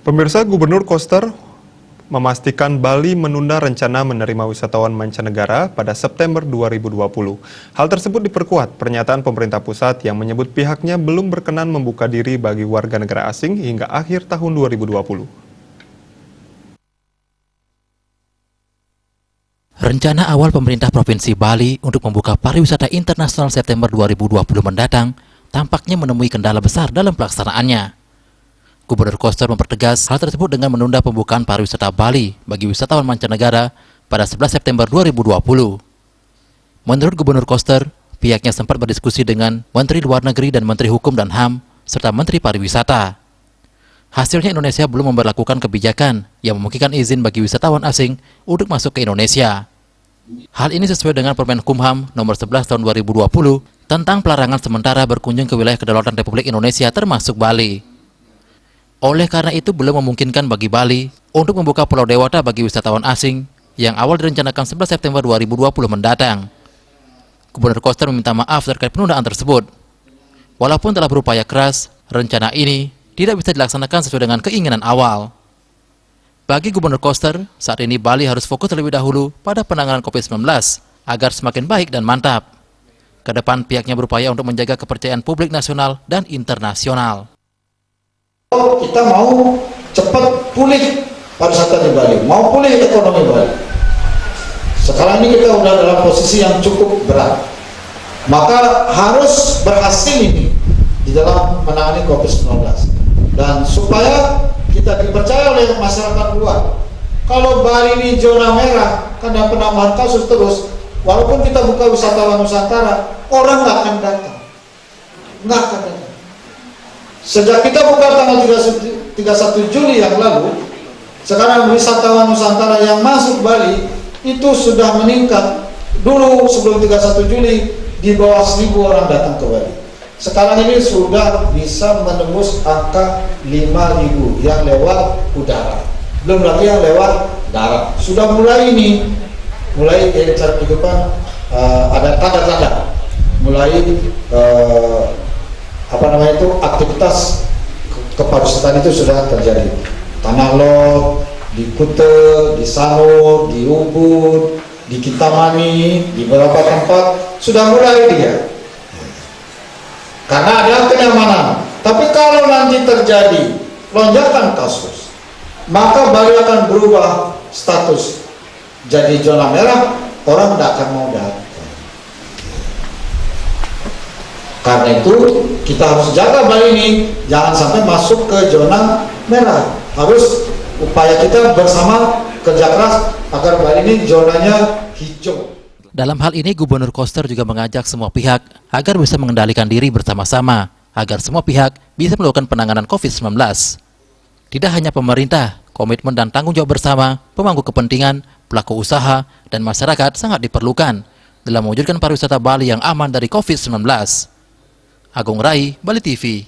Pemirsa, Gubernur Koster memastikan Bali menunda rencana menerima wisatawan mancanegara pada September 2020. Hal tersebut diperkuat pernyataan pemerintah pusat yang menyebut pihaknya belum berkenan membuka diri bagi warga negara asing hingga akhir tahun 2020. Rencana awal pemerintah Provinsi Bali untuk membuka pariwisata internasional September 2020 mendatang tampaknya menemui kendala besar dalam pelaksanaannya. Gubernur Koster mempertegas hal tersebut dengan menunda pembukaan pariwisata Bali bagi wisatawan mancanegara pada 11 September 2020. Menurut Gubernur Koster, pihaknya sempat berdiskusi dengan Menteri Luar Negeri dan Menteri Hukum dan HAM serta Menteri Pariwisata. Hasilnya Indonesia belum memberlakukan kebijakan yang memungkinkan izin bagi wisatawan asing untuk masuk ke Indonesia. Hal ini sesuai dengan Permenkumham nomor 11 tahun 2020 tentang pelarangan sementara berkunjung ke wilayah kedaulatan Republik Indonesia termasuk Bali. Oleh karena itu belum memungkinkan bagi Bali untuk membuka Pulau Dewata bagi wisatawan asing yang awal direncanakan 11 September 2020 mendatang. Gubernur Koster meminta maaf terkait penundaan tersebut. Walaupun telah berupaya keras, rencana ini tidak bisa dilaksanakan sesuai dengan keinginan awal. Bagi Gubernur Koster, saat ini Bali harus fokus terlebih dahulu pada penanganan COVID-19 agar semakin baik dan mantap. Kedepan pihaknya berupaya untuk menjaga kepercayaan publik nasional dan internasional. Kita mau cepat pulih pariwisata di Bali, mau pulih ekonomi Bali. Sekarang ini kita sudah dalam posisi yang cukup berat, maka harus berhasil ini di dalam menangani COVID-19. Dan supaya kita dipercaya oleh masyarakat luar, kalau Bali ini zona merah karena penambahan kasus terus, walaupun kita buka wisatawan Nusantara, orang nggak akan datang, nggak akan datang. Sejak kita buka tanggal 31 Juli yang lalu, sekarang wisatawan Nusantara yang masuk Bali itu sudah meningkat. Dulu sebelum 31 Juli di bawah 1.000 orang datang ke Bali. Sekarang ini sudah bisa menembus angka 5.000 yang lewat udara. Belum lagi yang lewat darat. Sudah mulai ini, mulai cara kehidupan ada tanda-tanda. Mulai aktivitas kepariwisataan itu sudah terjadi. Tanah Lot, di Kute, di Sanur, di Ubud, di Kintamani, di beberapa tempat sudah mulai dia. Karena ada kenyamanan. Tapi kalau nanti terjadi lonjakan kasus, maka Bali akan berubah status jadi zona merah, orang tidak akan mau datang. Karena itu kita harus jaga Bali ini jangan sampai masuk ke zona merah. Harus upaya kita bersama kerja keras agar Bali ini zonanya hijau. Dalam hal ini Gubernur Koster juga mengajak semua pihak agar bisa mengendalikan diri bersama-sama agar semua pihak bisa melakukan penanganan COVID-19. Tidak hanya pemerintah, komitmen dan tanggung jawab bersama pemangku kepentingan, pelaku usaha, dan masyarakat sangat diperlukan dalam mewujudkan pariwisata Bali yang aman dari COVID-19. Agung Rai, Bali TV.